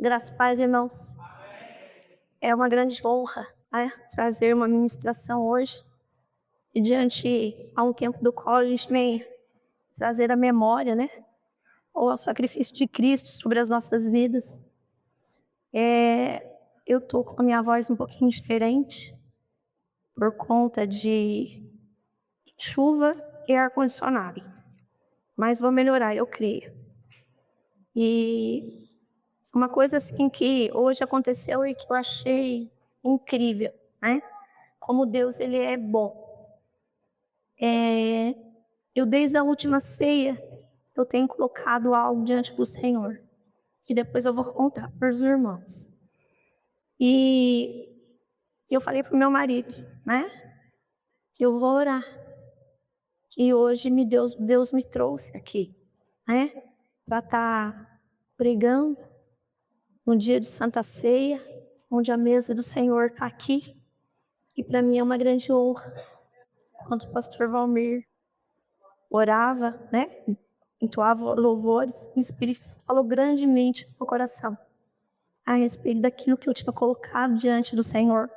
Graças a Deus, irmãos. É uma grande honra, né, trazer uma ministração hoje. E diante a um tempo do qual a gente vem trazer a memória, né, ou o sacrifício de Cristo sobre as nossas vidas. Eu tô com a minha voz um pouquinho diferente por conta de chuva e ar-condicionado. Mas vou melhorar, eu creio. E uma coisa assim que hoje aconteceu e que eu achei incrível, né? Como Deus, ele é bom. Eu desde a última ceia, eu tenho colocado algo diante do Senhor. E depois eu vou contar para os irmãos. E eu falei para o meu marido, né? Que eu vou orar. E hoje Deus me trouxe aqui, né? Para estar pregando no dia de Santa Ceia, onde a mesa do Senhor está aqui. E para mim é uma grande honra. Quando o pastor Valmir orava, né? Entoava louvores, o Espírito Santo falou grandemente no meu coração a respeito daquilo que eu tinha colocado diante do Senhor.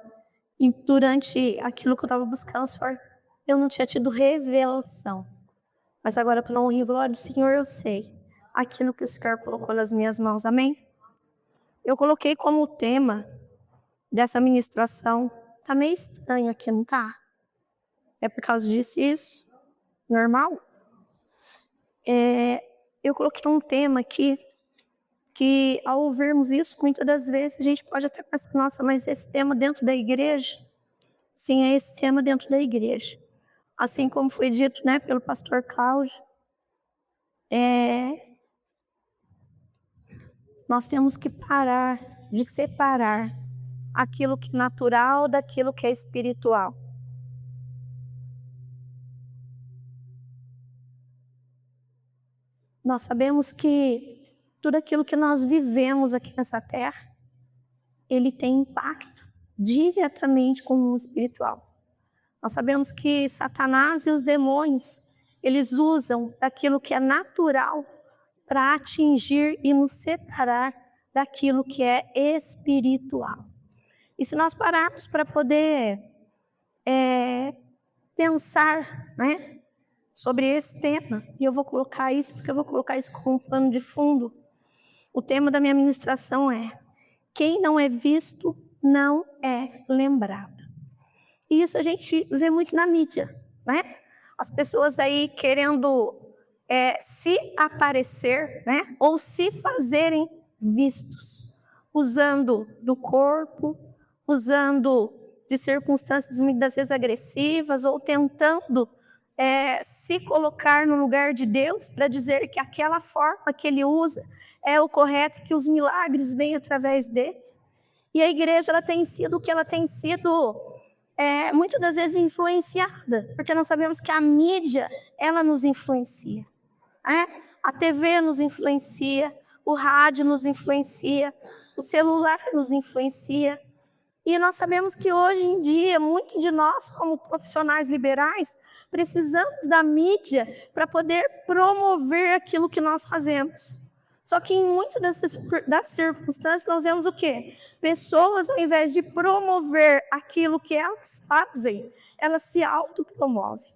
E durante aquilo que eu estava buscando, Senhor, eu não tinha tido revelação. Mas agora, para honra e glória do Senhor, eu sei aquilo que o Senhor colocou nas minhas mãos. Amém? Eu coloquei como tema dessa ministração. Tá meio estranho aqui, não tá? É por causa disso isso? Normal? Eu coloquei um tema aqui que, ao ouvirmos isso, muitas das vezes a gente pode até pensar, nossa, mas esse tema dentro da igreja? Sim, é esse tema dentro da igreja. Assim como foi dito, né, pelo pastor Cláudio, nós temos que parar de separar aquilo que é natural daquilo que é espiritual. Nós sabemos que tudo aquilo que nós vivemos aqui nessa terra, ele tem impacto diretamente com o espiritual. Nós sabemos que Satanás e os demônios, eles usam daquilo que é natural para atingir e nos separar daquilo que é espiritual. E se nós pararmos para poder pensar, né, sobre esse tema, e eu vou colocar isso porque eu vou colocar isso como um pano de fundo, o tema da minha ministração é: quem não é visto não é lembrado. E isso a gente vê muito na mídia, né? As pessoas aí querendo se aparecer, né? Ou se fazerem vistos, usando do corpo, usando de circunstâncias muitas vezes agressivas, ou tentando se colocar no lugar de Deus para dizer que aquela forma que ele usa é o correto, que os milagres vêm através dele. E a igreja, ela tem sido o que ela tem sido, muitas das vezes influenciada, porque nós sabemos que a mídia, ela nos influencia. A TV nos influencia, o rádio nos influencia, o celular nos influencia. E nós sabemos que hoje em dia, muitos de nós, como profissionais liberais, precisamos da mídia para poder promover aquilo que nós fazemos. Só que em muitas das circunstâncias nós vemos o quê? Pessoas, ao invés de promover aquilo que elas fazem, elas se autopromovem.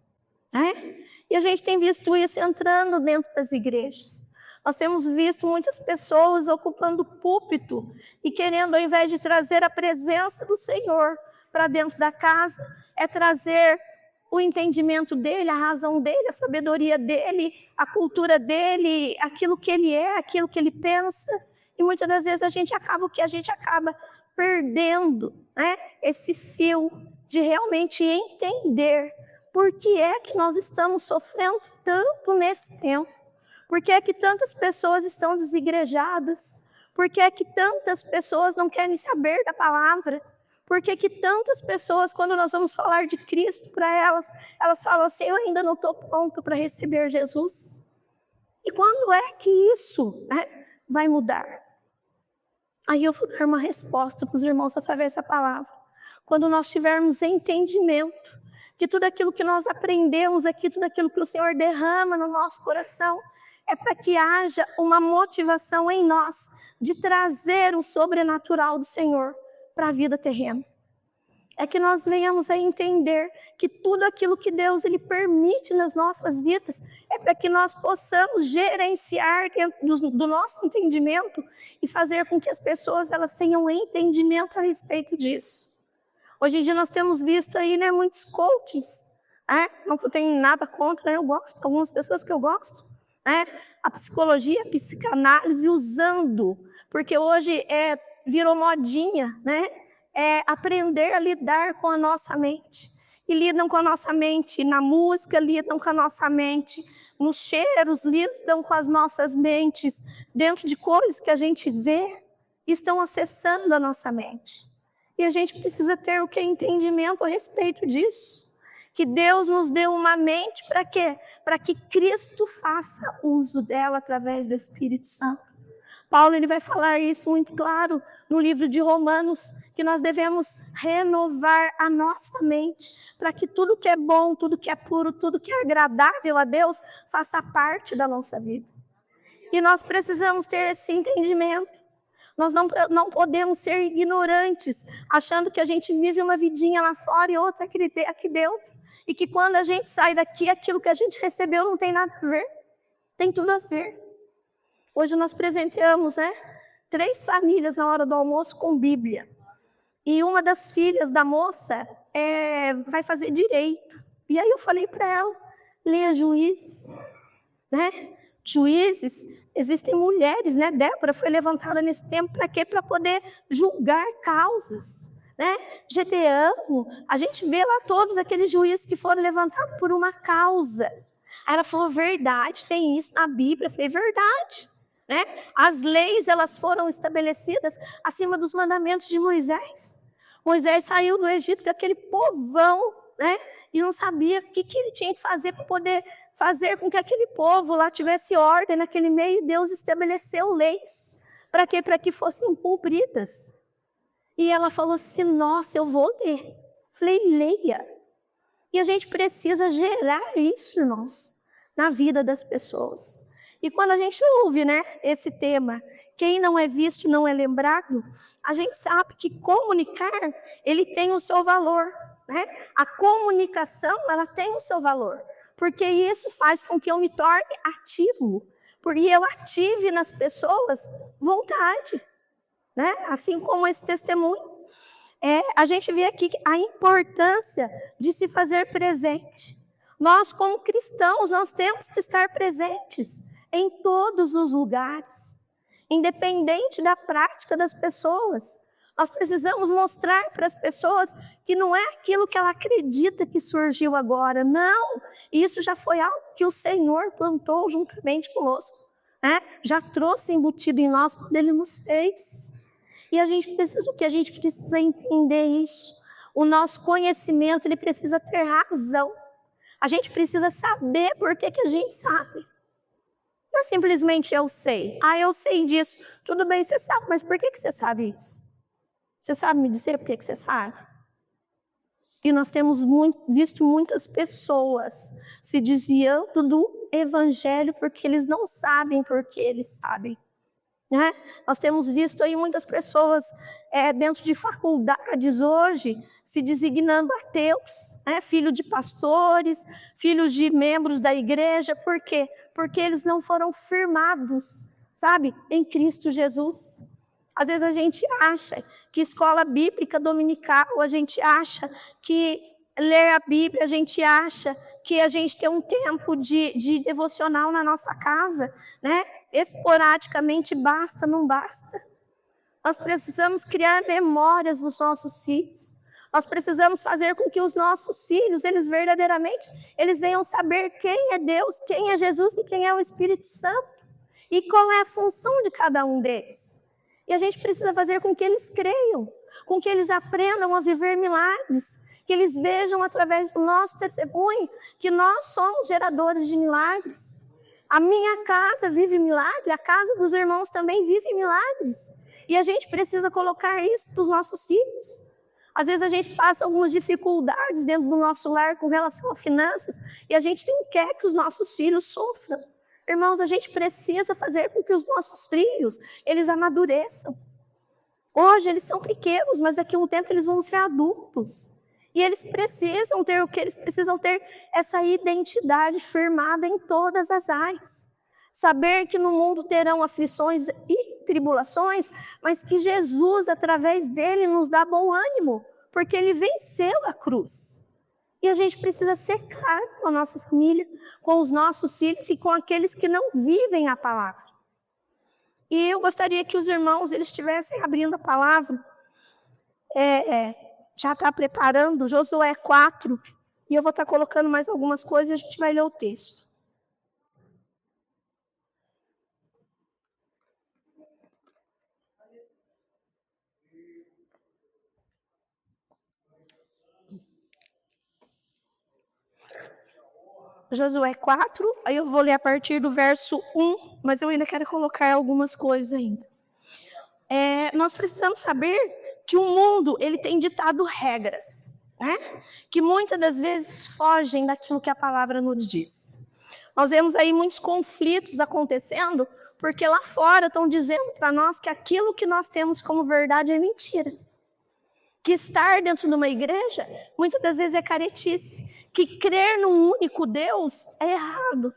E a gente tem visto isso entrando dentro das igrejas. Nós temos visto muitas pessoas ocupando púlpito e querendo, ao invés de trazer a presença do Senhor para dentro da casa, é trazer o entendimento dele, a razão dele, a sabedoria dele, a cultura dele, aquilo que ele é, aquilo que ele pensa. E muitas das vezes a gente acaba perdendo, né, esse fio de realmente entender por que é que nós estamos sofrendo tanto nesse tempo. Por que é que tantas pessoas estão desigrejadas? Por que é que tantas pessoas não querem saber da palavra? Por que é que tantas pessoas, quando nós vamos falar de Cristo para elas falam assim: eu ainda não estou pronto para receber Jesus? E quando é que isso, vai mudar? Aí eu vou dar uma resposta para os irmãos através da palavra. Quando nós tivermos entendimento que tudo aquilo que nós aprendemos aqui, tudo aquilo que o Senhor derrama no nosso coração, é para que haja uma motivação em nós de trazer o sobrenatural do Senhor para a vida terrena. É que nós venhamos a entender que tudo aquilo que Deus ele permite nas nossas vidas é para que nós possamos gerenciar dentro do nosso entendimento e fazer com que as pessoas elas tenham entendimento a respeito disso. Hoje em dia nós temos visto aí, né, muitos coaches, não que eu tenho nada contra, eu gosto, algumas pessoas que eu gosto, a psicologia, a psicanálise usando, porque hoje virou modinha, aprender a lidar com a nossa mente. E lidam com a nossa mente na música, lidam com a nossa mente nos cheiros, lidam com as nossas mentes dentro de coisas que a gente vê, estão acessando a nossa mente. E a gente precisa ter o que? Entendimento a respeito disso. Que Deus nos deu uma mente para quê? Para que Cristo faça uso dela através do Espírito Santo. Paulo ele vai falar isso muito claro no livro de Romanos, que nós devemos renovar a nossa mente para que tudo que é bom, tudo que é puro, tudo que é agradável a Deus faça parte da nossa vida. E nós precisamos ter esse entendimento. Nós não podemos ser ignorantes, achando que a gente vive uma vidinha lá fora e outra aqui dentro. E que quando a gente sai daqui, aquilo que a gente recebeu não tem nada a ver. Tem tudo a ver. Hoje nós presenteamos 3 famílias na hora do almoço com Bíblia. E uma das filhas da moça vai fazer direito. E aí eu falei para ela, leia Juízes. Juízes, existem mulheres, Débora foi levantada nesse tempo para quê? Para poder julgar causas. Gedeão, a gente vê lá todos aqueles juízes que foram levantados por uma causa. Aí ela falou, verdade, tem isso na Bíblia. Eu falei, verdade. As leis elas foram estabelecidas acima dos mandamentos de Moisés. Moisés saiu do Egito com aquele povão, e não sabia o que ele tinha que fazer para poder fazer com que aquele povo lá tivesse ordem naquele meio. Deus estabeleceu leis. Para quê? Para que fossem cumpridas. E ela falou assim, nossa, eu vou ler. Falei, leia. E a gente precisa gerar isso, irmãos, na vida das pessoas. E quando a gente ouve esse tema, quem não é visto não é lembrado, a gente sabe que comunicar, ele tem o seu valor. A comunicação, ela tem o seu valor. Porque isso faz com que eu me torne ativo. Porque eu ative nas pessoas vontade. Assim como esse testemunho. A gente vê aqui a importância de se fazer presente. Nós, como cristãos, nós temos que estar presentes em todos os lugares, independente da prática das pessoas. Nós precisamos mostrar para as pessoas que não é aquilo que ela acredita que surgiu agora. Não, isso já foi algo que o Senhor plantou juntamente conosco. Já trouxe embutido em nós quando Ele nos fez. E a gente precisa, o que a gente precisa entender isso. O nosso conhecimento, ele precisa ter razão. A gente precisa saber por que a gente sabe. Não é simplesmente eu sei. Eu sei disso. Tudo bem, você sabe, mas por que você sabe isso? Você sabe me dizer por que você sabe? E nós temos visto muitas pessoas se desviando do evangelho porque eles não sabem porque eles sabem. Nós temos visto aí muitas pessoas dentro de faculdades hoje se designando ateus, filho de pastores, filhos de membros da igreja. Por quê? Porque eles não foram firmados, em Cristo Jesus. Às vezes a gente acha que escola bíblica dominical, a gente acha que ler a Bíblia, a gente acha que a gente tem um tempo de devocional na nossa casa, esporadicamente basta, não basta. Nós precisamos criar memórias nos nossos filhos. Nós precisamos fazer com que os nossos filhos, eles verdadeiramente, eles venham saber quem é Deus, quem é Jesus e quem é o Espírito Santo. E qual é a função de cada um deles. E a gente precisa fazer com que eles creiam, com que eles aprendam a viver milagres, que eles vejam através do nosso testemunho que nós somos geradores de milagres. A minha casa vive milagre, a casa dos irmãos também vive milagres. E a gente precisa colocar isso para os nossos filhos. Às vezes a gente passa algumas dificuldades dentro do nosso lar com relação a finanças e a gente não quer que os nossos filhos sofram. Irmãos, a gente precisa fazer com que os nossos filhos, eles amadureçam. Hoje eles são pequenos, mas daqui a um tempo eles vão ser adultos. E eles precisam ter o que? Eles precisam ter essa identidade firmada em todas as áreas. Saber que no mundo terão aflições e tribulações, mas que Jesus, através dele, nos dá bom ânimo, porque ele venceu a cruz. E a gente precisa ser claro com a nossa família, com os nossos filhos e com aqueles que não vivem a palavra. E eu gostaria que os irmãos eles estivessem abrindo a palavra, já está preparando Josué 4, e eu vou estar colocando mais algumas coisas e a gente vai ler o texto. Josué 4, aí eu vou ler a partir do verso 1, mas eu ainda quero colocar algumas coisas ainda. Nós precisamos saber que o mundo ele tem ditado regras, né? Que muitas das vezes fogem daquilo que a palavra nos diz. Nós vemos aí muitos conflitos acontecendo, porque lá fora estão dizendo para nós que aquilo que nós temos como verdade é mentira. Que estar dentro de uma igreja, muitas das vezes é caretice. Que crer num único Deus é errado.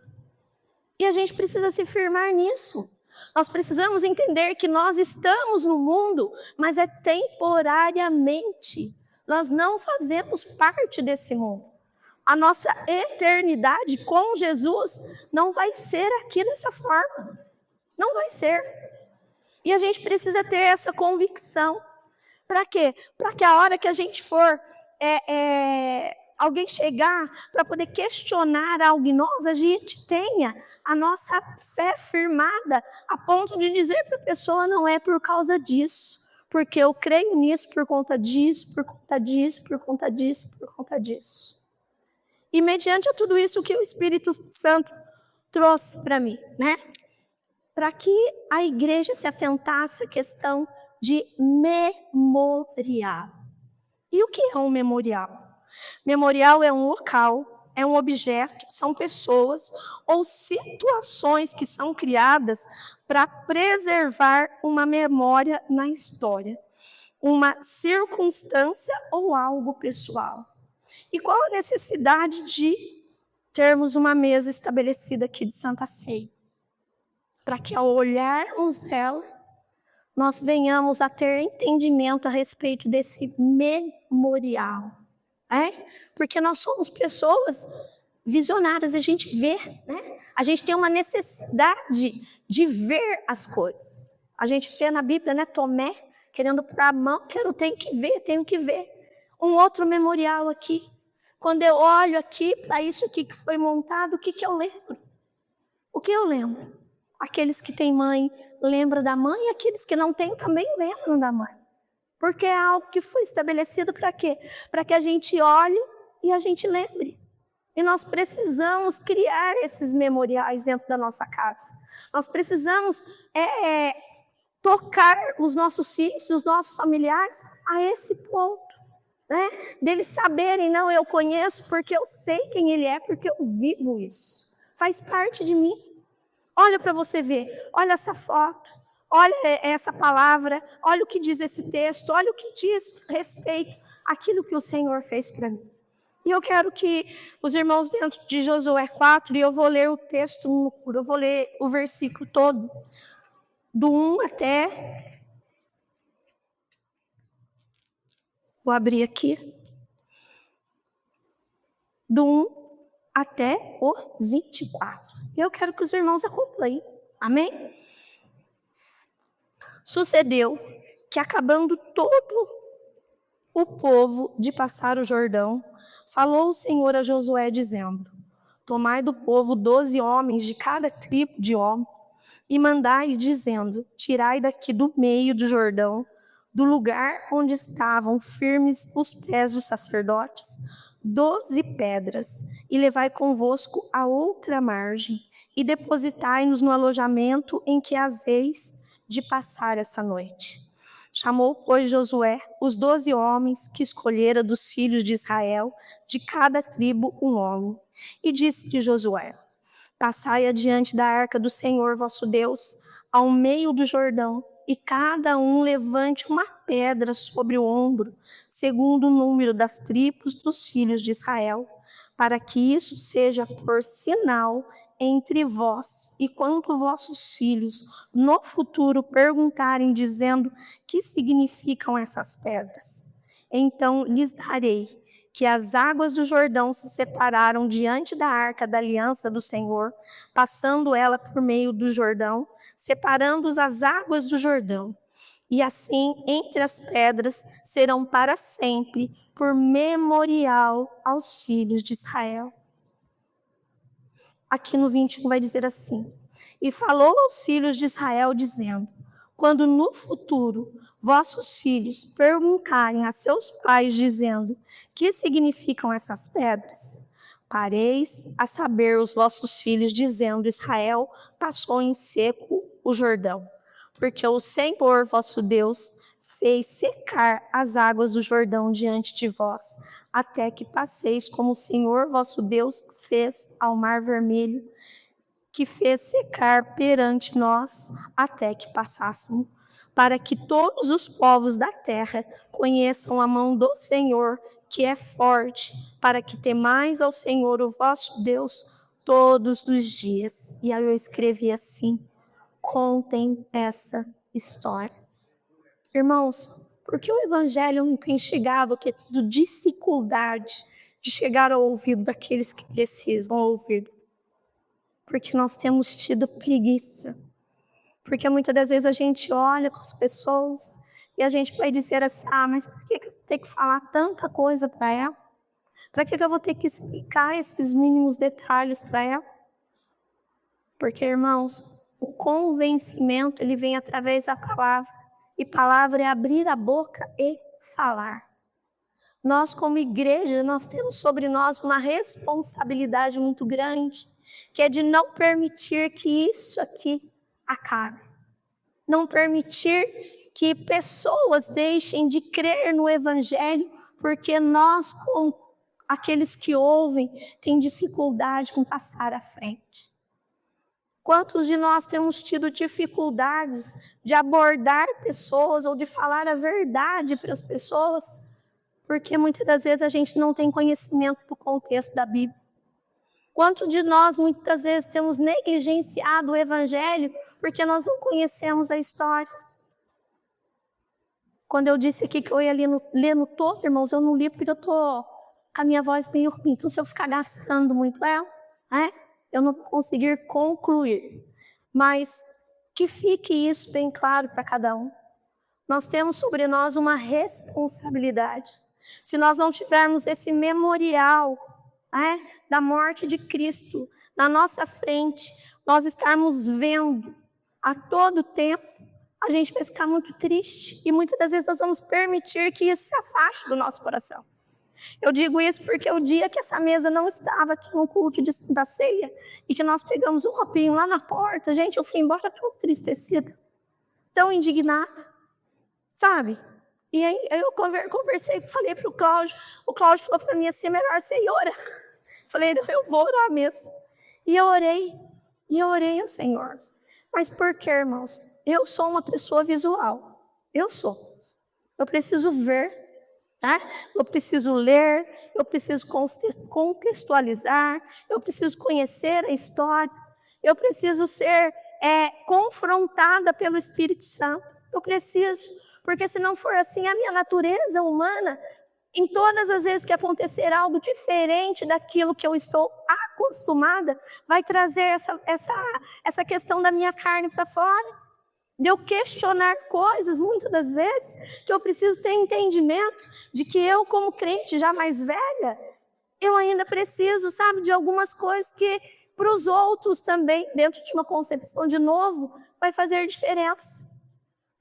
E a gente precisa se firmar nisso. Nós precisamos entender que nós estamos no mundo, mas é temporariamente. Nós não fazemos parte desse mundo. A nossa eternidade com Jesus não vai ser aqui dessa forma. Não vai ser. E a gente precisa ter essa convicção. Para quê? Para que a hora que a gente for alguém chegar para poder questionar algo em nós, a gente tenha a nossa fé firmada a ponto de dizer para a pessoa não é por causa disso, porque eu creio nisso por conta disso, por conta disso, por conta disso, por conta disso. E mediante a tudo isso, o que o Espírito Santo trouxe para mim, né? Para que a igreja se atentasse à questão de memorial. E o que é um memorial? Memorial é um local, é um objeto, são pessoas ou situações que são criadas para preservar uma memória na história, uma circunstância ou algo pessoal. E qual a necessidade de termos uma mesa estabelecida aqui de Santa Ceia? Para que ao olharmos ela, nós venhamos a ter entendimento a respeito desse memorial. Porque nós somos pessoas visionárias, a gente vê, né? A gente tem uma necessidade de ver as coisas. A gente vê na Bíblia, né, Tomé querendo para a mão, tenho que ver. Um outro memorial aqui. Quando eu olho aqui para isso aqui que foi montado, o que eu lembro? O que eu lembro? Aqueles que têm mãe lembram da mãe e aqueles que não têm também lembram da mãe. Porque é algo que foi estabelecido para quê? Para que a gente olhe e a gente lembre. E nós precisamos criar esses memoriais dentro da nossa casa. Nós precisamos tocar os nossos filhos, os nossos familiares a esse ponto. Né? Deles saberem, não, eu conheço porque eu sei quem ele é, porque eu vivo isso. Faz parte de mim. Olha para você ver, olha essa foto. Olha essa palavra, olha o que diz esse texto, olha o que diz respeito àquilo que o Senhor fez para mim. E eu quero que os irmãos dentro de Josué 4, e eu vou ler o texto, eu vou ler o versículo todo, do 1 até... Vou abrir aqui. Do 1 até o 24. E eu quero que os irmãos acompanhem. Amém? Sucedeu que, acabando todo o povo de passar o Jordão, falou o Senhor a Josué, dizendo: tomai do povo 12 homens de cada tribo de homem, e mandai, dizendo: tirai daqui do meio do Jordão, do lugar onde estavam firmes os pés dos sacerdotes, 12 pedras, e levai convosco a outra margem, e depositai-nos no alojamento em que haveis de passar essa noite. Chamou, pois, Josué os 12 homens que escolhera dos filhos de Israel, de cada tribo um homem, e disse de Josué: Passai adiante da arca do Senhor vosso Deus, ao meio do Jordão, e cada um levante uma pedra sobre o ombro, segundo o número das tribos dos filhos de Israel, para que isso seja por sinal entre vós, e quando vossos filhos no futuro perguntarem, dizendo: que significam essas pedras? Então lhes darei que as águas do Jordão se separaram diante da arca da aliança do Senhor, passando ela por meio do Jordão, separando-os as águas do Jordão. E assim, entre as pedras, serão para sempre, por memorial aos filhos de Israel. Aqui no 21 vai dizer assim: e falou aos filhos de Israel, dizendo: quando no futuro vossos filhos perguntarem a seus pais, dizendo: que significam essas pedras? Pareis a saber os vossos filhos, dizendo: Israel passou em seco o Jordão, porque o Senhor vosso Deus fez secar as águas do Jordão diante de vós, até que passeis, como o Senhor vosso Deus fez ao Mar Vermelho, que fez secar perante nós, até que passássemos, para que todos os povos da terra conheçam a mão do Senhor, que é forte, para que temais ao Senhor, o vosso Deus, todos os dias. E aí eu escrevi assim: contem essa história. Irmãos, porque o evangelho nunca instigava que é tudo dificuldade de chegar ao ouvido daqueles que precisam ouvir? Porque nós temos tido preguiça. Porque muitas das vezes a gente olha para as pessoas e a gente vai dizer assim: ah, mas por que eu vou ter que falar tanta coisa para ela? Para que eu vou ter que explicar esses mínimos detalhes para ela? Porque, irmãos, o convencimento ele vem através da palavra. E palavra é abrir a boca e falar. Nós, como igreja, nós temos sobre nós uma responsabilidade muito grande, que é de não permitir que isso aqui acabe. Não permitir que pessoas deixem de crer no evangelho, porque nós, com aqueles que ouvem, têm dificuldade com passar à frente. Quantos de nós temos tido dificuldades de abordar pessoas ou de falar a verdade para as pessoas? Porque muitas das vezes a gente não tem conhecimento do contexto da Bíblia. Quantos de nós muitas vezes temos negligenciado o evangelho porque nós não conhecemos a história? Quando eu disse aqui que eu ia ler no todo, irmãos, eu não li porque eu estou com a minha voz meio ruim. Então, se eu ficar gastando muito ela, eu não vou conseguir concluir. Mas que fique isso bem claro para cada um. Nós temos sobre nós uma responsabilidade. Se nós não tivermos esse memorial da morte de Cristo na nossa frente, nós estarmos vendo a todo tempo, a gente vai ficar muito triste. E muitas das vezes nós vamos permitir que isso se afaste do nosso coração. Eu digo isso porque o dia que essa mesa não estava aqui no culto da ceia e que nós pegamos um roupinho lá na porta, gente, eu fui embora tão entristecida, tão indignada, sabe? E aí eu conversei, falei para o Cláudio falou para mim assim: melhor você ir orar. Falei: eu vou orar mesmo. E eu orei ao Senhor. Mas por quê, irmãos? Eu sou uma pessoa visual. Eu preciso ver. Eu preciso ler, eu preciso contextualizar, eu preciso conhecer a história, eu preciso ser confrontada pelo Espírito Santo. Eu preciso, porque se não for assim, a minha natureza humana, em todas as vezes que acontecer algo diferente daquilo que eu estou acostumada, vai trazer essa questão da minha carne para fora. De eu questionar coisas, muitas das vezes, que eu preciso ter entendimento de que eu, como crente já mais velha, eu ainda preciso, sabe, de algumas coisas que para os outros também, dentro de uma concepção de novo, vai fazer diferença.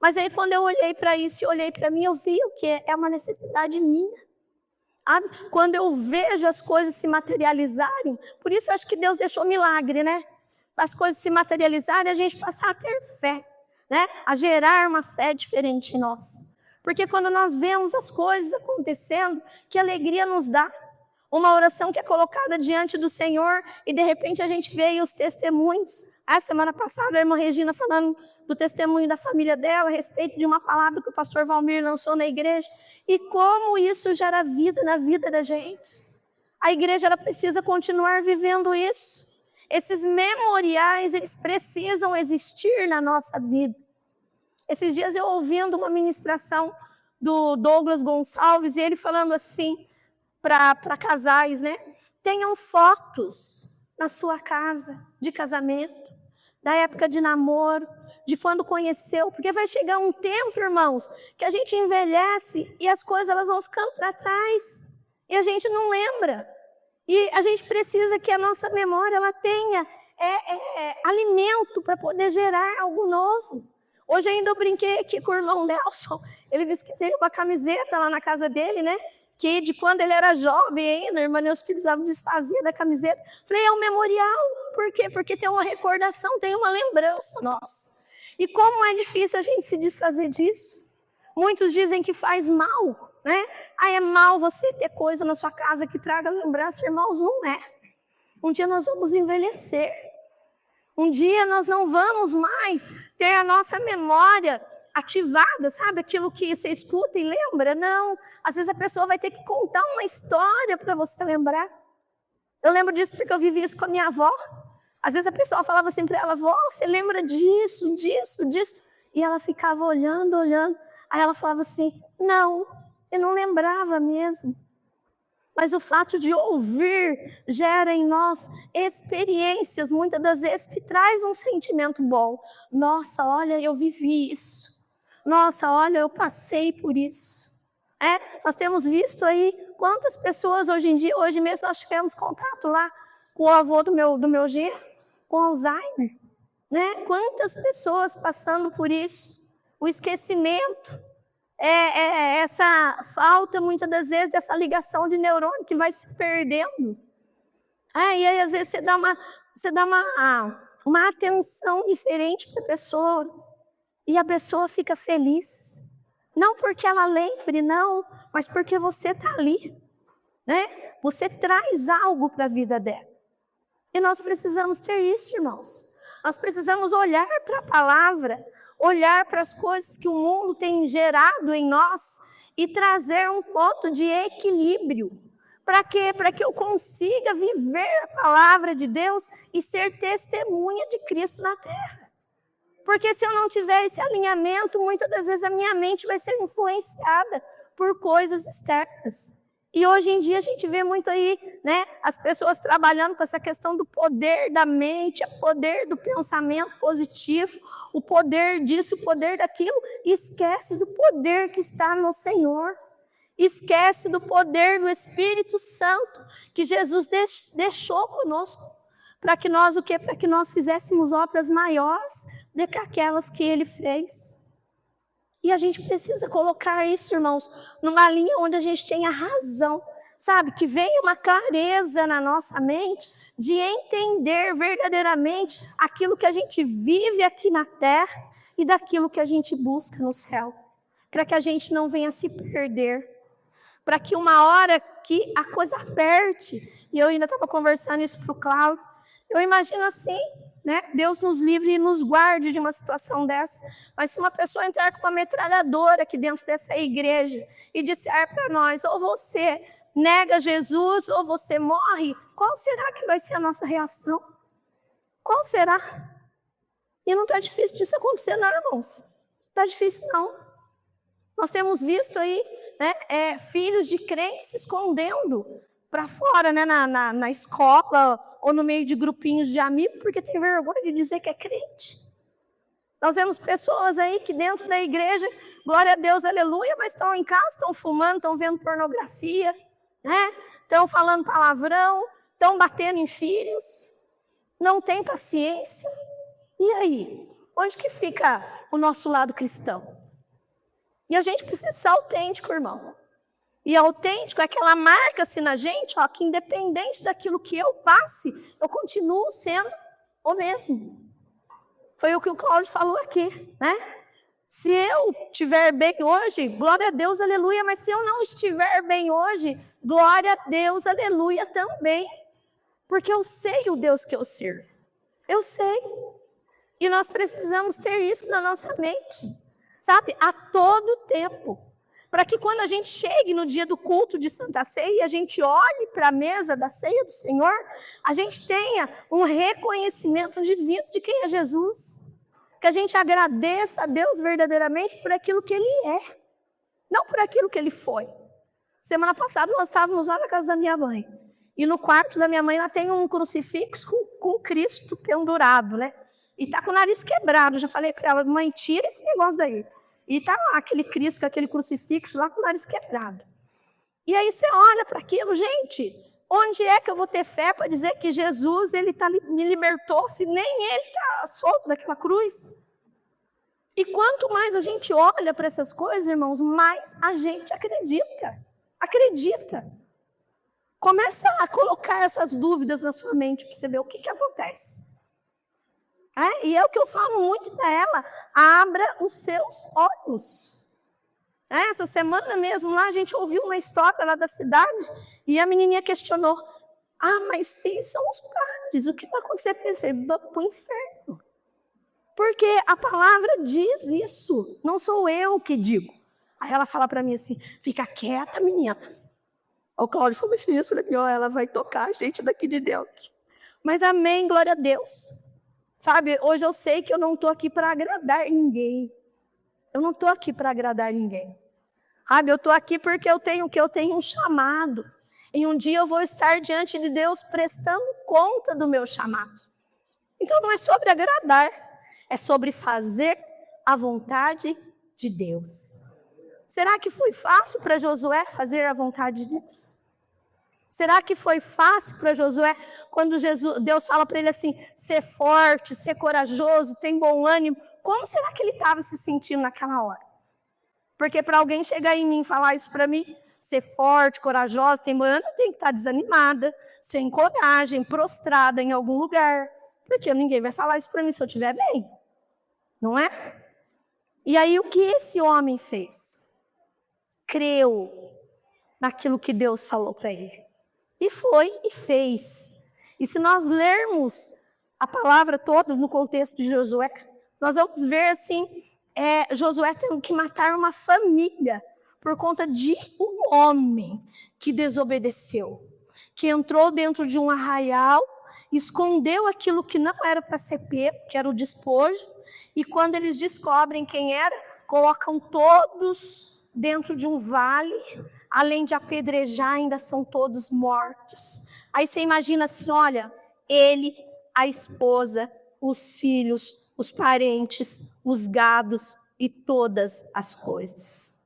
Mas aí quando eu olhei para isso e olhei para mim, eu vi o que é uma necessidade minha. Sabe? Quando eu vejo as coisas se materializarem, por isso eu acho que Deus deixou milagre, né? As coisas se materializarem, a gente passar a ter fé. A gerar uma fé diferente em nós. Porque quando nós vemos as coisas acontecendo, que alegria nos dá. Uma oração que é colocada diante do Senhor e de repente a gente vê aí os testemunhos. A semana passada a irmã Regina falando do testemunho da família dela a respeito de uma palavra que o pastor Valmir lançou na igreja. E como isso gera vida na vida da gente. A igreja ela precisa continuar vivendo isso. Esses memoriais, eles precisam existir na nossa vida. Esses dias eu ouvindo uma ministração do Douglas Gonçalves, e ele falando assim para casais, né? Tenham fotos na sua casa de casamento, da época de namoro, de quando conheceu, porque vai chegar um tempo, irmãos, que a gente envelhece e as coisas elas vão ficando para trás, e a gente não lembra. E a gente precisa que a nossa memória ela tenha alimento para poder gerar algo novo. Hoje ainda eu brinquei aqui com o irmão Nelson, ele disse que tem uma camiseta lá na casa dele, né? Que de quando ele era jovem ainda, a irmã Nelson precisava desfazer da camiseta. Falei, é um memorial. Por quê? Porque tem uma recordação, tem uma lembrança nossa. E como é difícil a gente se desfazer disso. Muitos dizem que faz mal, né? É mal você ter coisa na sua casa que traga lembrança. Irmãos, não é. Um dia nós vamos envelhecer. Um dia nós não vamos mais ter a nossa memória ativada, sabe? Aquilo que você escuta e lembra. Não. Às vezes a pessoa vai ter que contar uma história para você lembrar. Eu lembro disso porque eu vivi isso com a minha avó. Às vezes a pessoa falava assim para ela, avó, você lembra disso, disso, disso? E ela ficava olhando, olhando. Aí ela falava assim, não, eu não lembrava mesmo. Mas o fato de ouvir gera em nós experiências, muitas das vezes, que traz um sentimento bom. Nossa, olha, eu vivi isso. Nossa, olha, eu passei por isso. Nós temos visto aí quantas pessoas hoje em dia, hoje mesmo nós tivemos contato lá com o avô do meu genro, com Alzheimer. Né? Quantas pessoas passando por isso. O esquecimento. Essa falta, muitas das vezes, dessa ligação de neurônio que vai se perdendo. E aí, às vezes, você dá uma atenção diferente para a pessoa. E a pessoa fica feliz. Não porque ela lembre, não, mas porque você está ali. Né? Você traz algo para a vida dela. E nós precisamos ter isso, irmãos. Nós precisamos olhar para a palavra, olhar para as coisas que o mundo tem gerado em nós e trazer um ponto de equilíbrio. Para quê? Para que eu consiga viver a palavra de Deus e ser testemunha de Cristo na terra. Porque se eu não tiver esse alinhamento, muitas das vezes a minha mente vai ser influenciada por coisas externas. E hoje em dia a gente vê muito aí, né, as pessoas trabalhando com essa questão do poder da mente, o poder do pensamento positivo, o poder disso, o poder daquilo, e esquece do poder que está no Senhor. Esquece do poder do Espírito Santo que Jesus deixou conosco, para que nós o quê? Para que nós fizéssemos obras maiores do que aquelas que Ele fez. E a gente precisa colocar isso, irmãos, numa linha onde a gente tenha razão, sabe? Que venha uma clareza na nossa mente de entender verdadeiramente aquilo que a gente vive aqui na terra e daquilo que a gente busca no céu. Para que a gente não venha se perder. Para que uma hora que a coisa aperte, e eu ainda estava conversando isso para o Cláudio, eu imagino assim, né? Deus nos livre e nos guarde de uma situação dessa. Mas se uma pessoa entrar com uma metralhadora aqui dentro dessa igreja e disser para nós, ou você nega Jesus, ou você morre, qual será que vai ser a nossa reação? Qual será? E não está difícil disso acontecer, não, irmãos. Não está difícil, não. Nós temos visto aí, né, filhos de crentes se escondendo para fora, né, na escola ou no meio de grupinhos de amigos, porque tem vergonha de dizer que é crente. Nós vemos pessoas aí que dentro da igreja, glória a Deus, aleluia, mas estão em casa, estão fumando, estão vendo pornografia, né? Estão falando palavrão, estão batendo em filhos, não tem paciência. E aí? Onde que fica o nosso lado cristão? E a gente precisa ser autêntico, irmão. E autêntico é aquela marca-se na gente, ó, que independente daquilo que eu passe, eu continuo sendo o mesmo. Foi o que o Cláudio falou aqui, né? Se eu estiver bem hoje, glória a Deus, aleluia. Mas se eu não estiver bem hoje, glória a Deus, aleluia também. Porque eu sei o Deus que eu sirvo. Eu sei. E nós precisamos ter isso na nossa mente. Sabe? A todo tempo. Para que quando a gente chegue no dia do culto de Santa Ceia e a gente olhe para a mesa da ceia do Senhor, a gente tenha um reconhecimento divino de quem é Jesus. Que a gente agradeça a Deus verdadeiramente por aquilo que Ele é, não por aquilo que Ele foi. Semana passada nós estávamos lá na casa da minha mãe. E no quarto da minha mãe ela tem um crucifixo com Cristo pendurado, né? E tá com o nariz quebrado. Já falei para ela, mãe, tira esse negócio daí. E tá lá aquele Cristo com aquele crucifixo lá com o nariz quebrado. E aí você olha para aquilo, gente, onde é que eu vou ter fé para dizer que Jesus ele me libertou se nem ele está solto daquela cruz? E quanto mais a gente olha para essas coisas, irmãos, mais a gente acredita. Acredita. Começa a colocar essas dúvidas na sua mente para você ver o que acontece. E é o que eu falo muito para ela, abra os seus olhos. Essa semana mesmo lá a gente ouviu uma história lá da cidade e a menininha questionou, mas sim, são os padres, o que vai acontecer com eles? Vão para o inferno. Porque a palavra diz isso, não sou eu que digo. Aí ela fala para mim assim, fica quieta, menina. O Cláudio falou esses dias para mim, ela vai tocar a gente daqui de dentro. Mas amém, glória a Deus. Sabe, hoje eu sei que eu não estou aqui para agradar ninguém. Eu não estou aqui para agradar ninguém. Sabe, eu estou aqui porque eu tenho um chamado. E um dia eu vou estar diante de Deus prestando conta do meu chamado. Então não é sobre agradar, é sobre fazer a vontade de Deus. Será que foi fácil para Josué fazer a vontade de Deus? Será que foi fácil para Josué quando Deus fala para ele assim, ser forte, ser corajoso, tem bom ânimo? Como será que ele estava se sentindo naquela hora? Porque para alguém chegar em mim e falar isso para mim, ser forte, corajosa, tem bom ânimo, eu tenho que estar desanimada, sem coragem, prostrada em algum lugar. Porque ninguém vai falar isso para mim se eu estiver bem. Não é? E aí o que esse homem fez? Creu naquilo que Deus falou para ele. E foi e fez. E se nós lermos a palavra toda no contexto de Josué, nós vamos ver assim, Josué tendo que matar uma família por conta de um homem que desobedeceu, que entrou dentro de um arraial, escondeu aquilo que não era para ser pego, que era o despojo, e quando eles descobrem quem era, colocam todos dentro de um vale, além de apedrejar, ainda são todos mortos. Aí você imagina assim, olha, ele, a esposa, os filhos, os parentes, os gados e todas as coisas.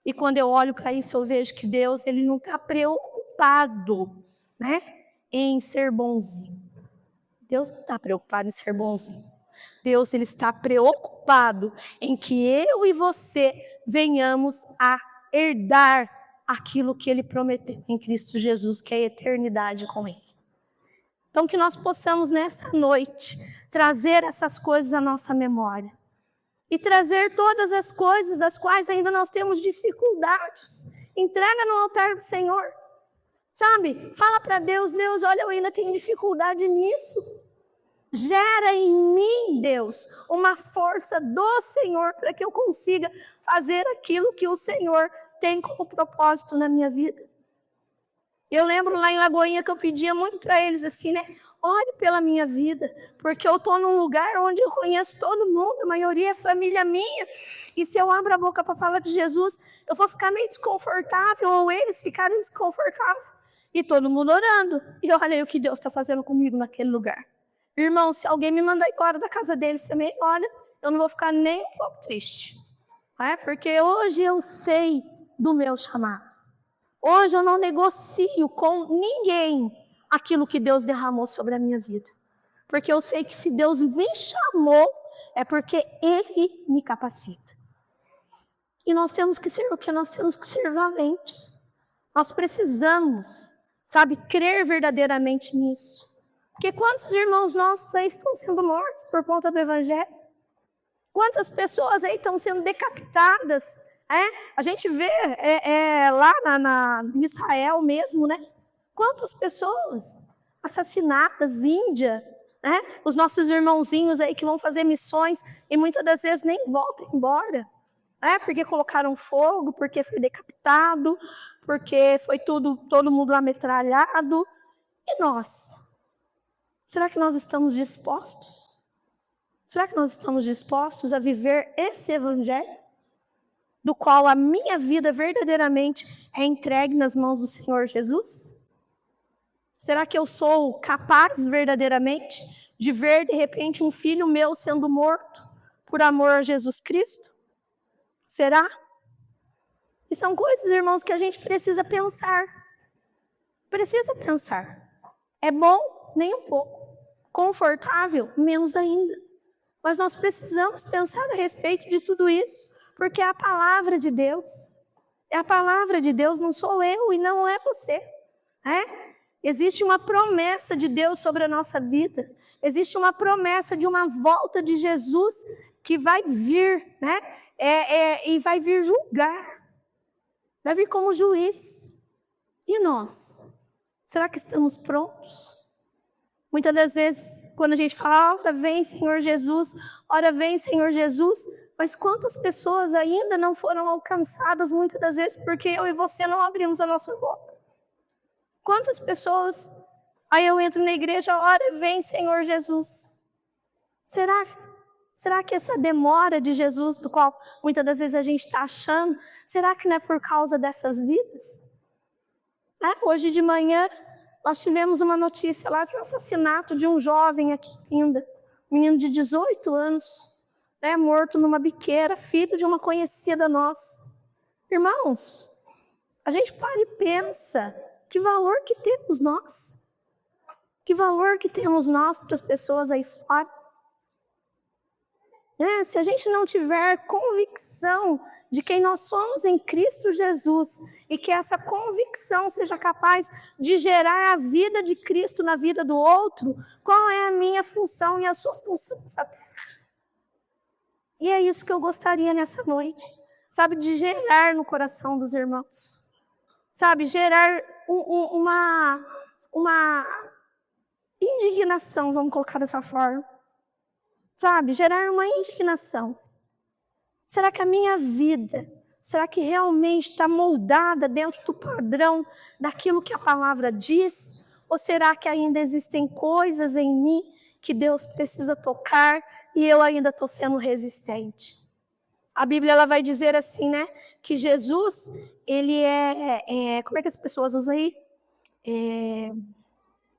E quando eu olho para isso, eu vejo que Deus ele não está preocupado, né, em ser bonzinho. Deus não está preocupado em ser bonzinho. Deus ele está preocupado em que eu e você venhamos a herdar aquilo que Ele prometeu em Cristo Jesus, que é a eternidade com Ele. Então que nós possamos nessa noite trazer essas coisas à nossa memória. E trazer todas as coisas das quais ainda nós temos dificuldades. Entrega no altar do Senhor. Sabe? Fala para Deus, Deus, olha, eu ainda tenho dificuldade nisso. Gera em mim, Deus, uma força do Senhor para que eu consiga fazer aquilo que o Senhor tem como propósito na minha vida. Eu lembro lá em Lagoinha que eu pedia muito para eles assim, né? Ore pela minha vida, porque eu estou num lugar onde eu conheço todo mundo, a maioria é família minha, e se eu abro a boca para falar de Jesus, eu vou ficar meio desconfortável, ou eles ficarem desconfortáveis, e todo mundo orando. E olha aí o que Deus está fazendo comigo naquele lugar. Irmão, se alguém me mandar embora da casa deles também, olha, eu não vou ficar nem um pouco triste. Porque hoje eu sei do meu chamado. Hoje eu não negocio com ninguém aquilo que Deus derramou sobre a minha vida. Porque eu sei que se Deus me chamou, é porque Ele me capacita. E nós temos que ser o que? Nós temos que ser valentes. Nós precisamos, sabe, crer verdadeiramente nisso. Porque quantos irmãos nossos aí estão sendo mortos por conta do Evangelho? Quantas pessoas aí estão sendo decapitadas? A gente vê lá em Israel mesmo, né? Quantas pessoas assassinadas, Índia, né? Os nossos irmãozinhos aí que vão fazer missões e muitas das vezes nem voltam embora, porque colocaram fogo, porque foi decapitado, porque foi todo mundo lá metralhado. E nós? Será que nós estamos dispostos? Será que nós estamos dispostos a viver esse evangelho? Do qual a minha vida verdadeiramente é entregue nas mãos do Senhor Jesus? Será que eu sou capaz verdadeiramente de ver de repente um filho meu sendo morto por amor a Jesus Cristo? Será? E são coisas, irmãos, que a gente precisa pensar. Precisa pensar. É bom? Nem um pouco. Confortável? Menos ainda. Mas nós precisamos pensar a respeito de tudo isso, porque é a palavra de Deus. É a palavra de Deus, não sou eu e não é você. Existe uma promessa de Deus sobre a nossa vida. Existe uma promessa de uma volta de Jesus que vai vir, né? E vai vir julgar. Vai vir como juiz. E nós? Será que estamos prontos? Muitas das vezes, quando a gente fala, ora vem Senhor Jesus, ora vem Senhor Jesus, mas quantas pessoas ainda não foram alcançadas, muitas das vezes, porque eu e você não abrimos a nossa boca? Quantas pessoas, aí eu entro na igreja, ora vem Senhor Jesus. Será que essa demora de Jesus, do qual muitas das vezes a gente está achando, será que não é por causa dessas vidas? Hoje de manhã, nós tivemos uma notícia lá de um assassinato de um jovem aqui em Pinda, um menino de 18 anos, morto numa biqueira, filho de uma conhecida nossa. Irmãos, a gente para e pensa, que valor que temos nós? Que valor que temos nós para as pessoas aí fora? Se a gente não tiver convicção de quem nós somos em Cristo Jesus e que essa convicção seja capaz de gerar a vida de Cristo na vida do outro, qual é a minha função e a sua função nessa terra? E é isso que eu gostaria nessa noite, sabe, de gerar no coração dos irmãos, sabe, gerar uma indignação, vamos colocar dessa forma, sabe, gerar uma indignação. Será que a minha vida, será que realmente está moldada dentro do padrão daquilo que a palavra diz? Ou será que ainda existem coisas em mim que Deus precisa tocar e eu ainda estou sendo resistente? A Bíblia ela vai dizer assim, né? Que Jesus, ele como é que as pessoas usam aí?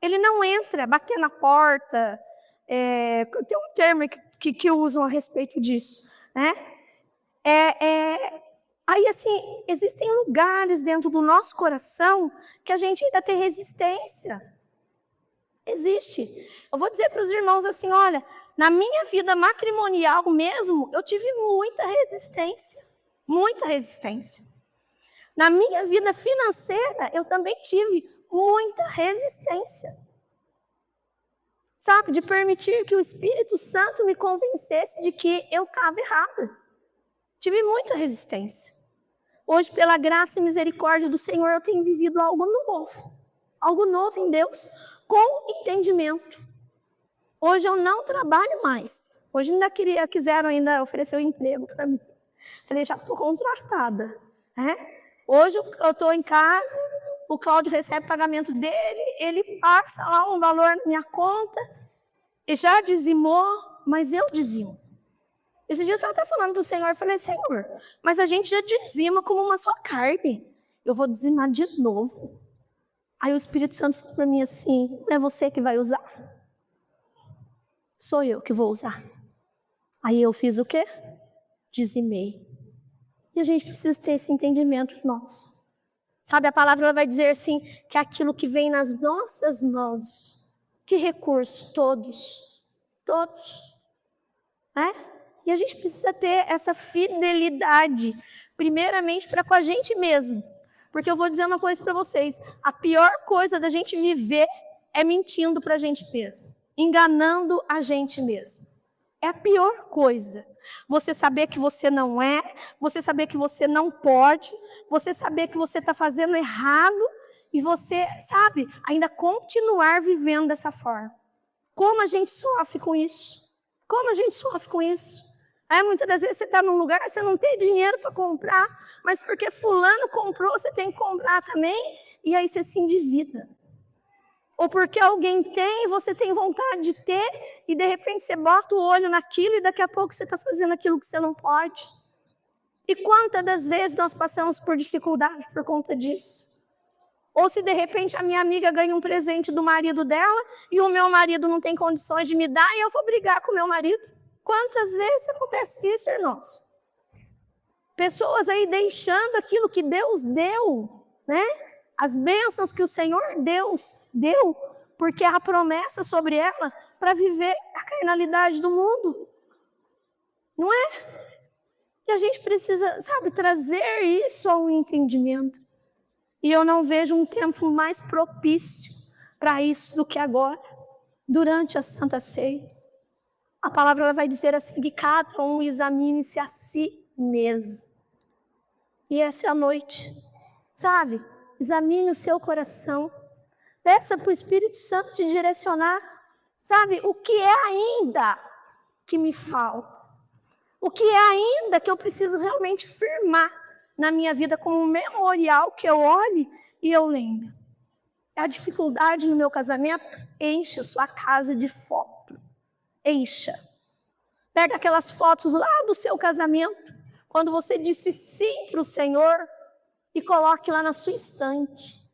Ele não entra, bater na porta. Tem um termo que usam a respeito disso, né? Aí, assim, existem lugares dentro do nosso coração que a gente ainda tem resistência. Existe. Eu vou dizer para os irmãos assim, olha, na minha vida matrimonial mesmo, eu tive muita resistência. Muita resistência. Na minha vida financeira, eu também tive muita resistência. Sabe, de permitir que o Espírito Santo me convencesse de que eu estava errada. Tive muita resistência. Hoje, pela graça e misericórdia do Senhor, eu tenho vivido algo novo. Algo novo em Deus, com entendimento. Hoje eu não trabalho mais. Hoje ainda quiseram oferecer um emprego para mim. Falei, já estou contratada. Hoje eu estou em casa, o Cláudio recebe o pagamento dele, ele passa lá um valor na minha conta, e já dizimou, mas eu dizimo. Esse dia eu estava até falando do Senhor, eu falei, Senhor, mas a gente já dizima como uma só carne. Eu vou dizimar de novo. Aí o Espírito Santo falou para mim assim, não é você que vai usar? Sou eu que vou usar. Aí eu fiz o quê? Dizimei. E a gente precisa ter esse entendimento nosso. Sabe, a palavra ela vai dizer assim, que aquilo que vem nas nossas mãos, que recurso? Todos. E a gente precisa ter essa fidelidade, primeiramente para com a gente mesmo. Porque eu vou dizer uma coisa para vocês, a pior coisa da gente viver é mentindo para a gente mesmo, enganando a gente mesmo. É a pior coisa. você saber que você não é, você saber que você não pode, você saber que você está fazendo errado e você, sabe, ainda continuar vivendo dessa forma. Como a gente sofre com isso? Como a gente sofre com isso? Muitas das vezes você está num lugar, você não tem dinheiro para comprar, mas porque fulano comprou, você tem que comprar também, e aí você se endivida. Ou porque alguém tem e você tem vontade de ter, e de repente você bota o olho naquilo e daqui a pouco você está fazendo aquilo que você não pode. E quantas das vezes nós passamos por dificuldade por conta disso? Ou se de repente a minha amiga ganha um presente do marido dela e o meu marido não tem condições de me dar e eu vou brigar com o meu marido. Quantas vezes acontece isso, irmãos? Pessoas aí deixando aquilo que Deus deu, né? As bênçãos que o Senhor Deus deu, porque há promessa sobre ela para viver a carnalidade do mundo. Não é? E a gente precisa, sabe, trazer isso ao entendimento. E eu não vejo um tempo mais propício para isso do que agora, durante a Santa Ceia. A palavra ela vai dizer assim, que cada um examine-se a si mesmo. E essa é a noite, sabe? Examine o seu coração. Peça para o Espírito Santo te direcionar. Sabe, o que é ainda que me falta? O que é ainda que eu preciso realmente firmar na minha vida como um memorial que eu olhe e eu lembre? A dificuldade no meu casamento? Encha sua casa de foto. Encha. Pega aquelas fotos lá do seu casamento, quando você disse sim para o Senhor, e coloque lá na sua estante.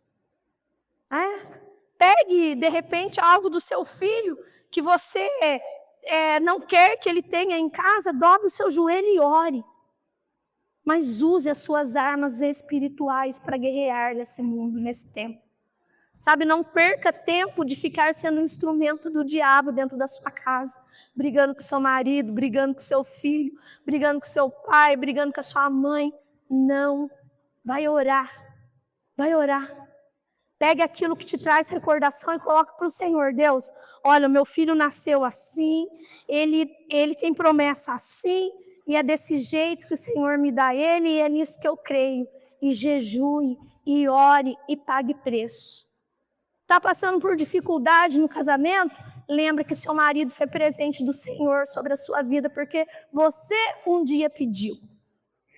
Pegue, de repente, algo do seu filho que você não quer que ele tenha em casa, dobre o seu joelho e ore. Mas use as suas armas espirituais para guerrear nesse mundo, nesse tempo. Sabe, não perca tempo de ficar sendo um instrumento do diabo dentro da sua casa, brigando com seu marido, brigando com seu filho, brigando com seu pai, brigando com a sua mãe. Não. Vai orar. Vai orar. Pegue aquilo que te traz recordação e coloque para o Senhor. Deus, olha, meu filho nasceu assim, ele tem promessa assim, e é desse jeito que o Senhor me dá ele, e é nisso que eu creio. E jejue, e ore, e pague preço. Está passando por dificuldade no casamento? Lembra que seu marido foi presente do Senhor sobre a sua vida, porque você um dia pediu.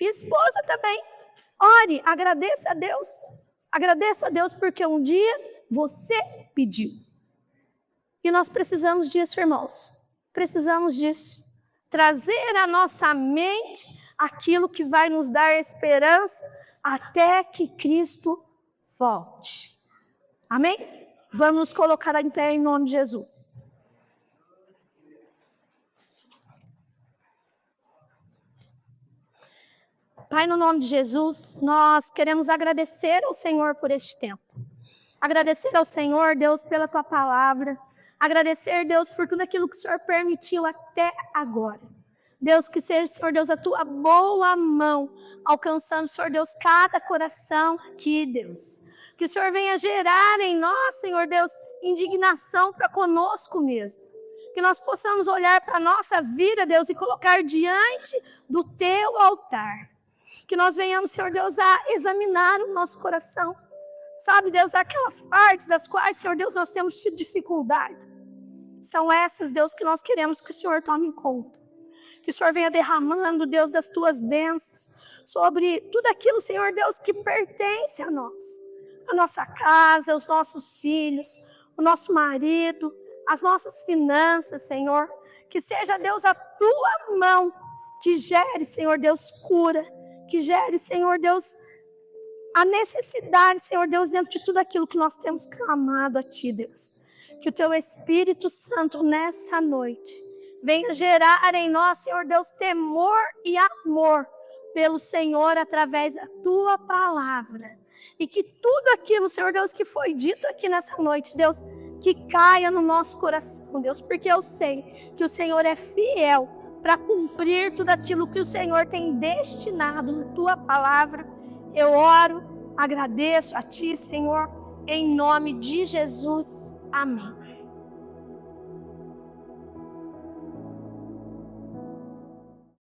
E esposa também. Ore, agradeça a Deus. Agradeça a Deus porque um dia você pediu. E nós precisamos disso, irmãos. Precisamos disso. Trazer à nossa mente aquilo que vai nos dar esperança até que Cristo volte. Amém? Vamos nos colocar em pé em nome de Jesus. Pai, no nome de Jesus, nós queremos agradecer ao Senhor por este tempo. Agradecer ao Senhor, Deus, pela Tua palavra. Agradecer, Deus, por tudo aquilo que o Senhor permitiu até agora. Deus, que seja, Senhor Deus, a Tua boa mão, alcançando, Senhor Deus, cada coração aqui, Deus. Que o Senhor venha gerar em nós, Senhor Deus, indignação para conosco mesmo. Que nós possamos olhar para a nossa vida, Deus, e colocar diante do Teu altar. Que nós venhamos, Senhor Deus, a examinar o nosso coração. Sabe, Deus, aquelas partes das quais, Senhor Deus, nós temos tido dificuldade. São essas, Deus, que nós queremos que o Senhor tome em conta. Que o Senhor venha derramando, Deus, das Tuas bênçãos sobre tudo aquilo, Senhor Deus, que pertence a nós. A nossa casa, os nossos filhos, o nosso marido, as nossas finanças, Senhor. Que seja, Deus, a Tua mão que gere, Senhor Deus, cura. Que gere, Senhor Deus, a necessidade, Senhor Deus, dentro de tudo aquilo que nós temos clamado a Ti, Deus. Que o Teu Espírito Santo, nessa noite, venha gerar em nós, Senhor Deus, temor e amor pelo Senhor através da Tua palavra. E que tudo aquilo, Senhor Deus, que foi dito aqui nessa noite, Deus, que caia no nosso coração, Deus, porque eu sei que o Senhor é fiel para cumprir tudo aquilo que o Senhor tem destinado na Tua palavra. Eu oro, agradeço a Ti, Senhor, em nome de Jesus. Amém.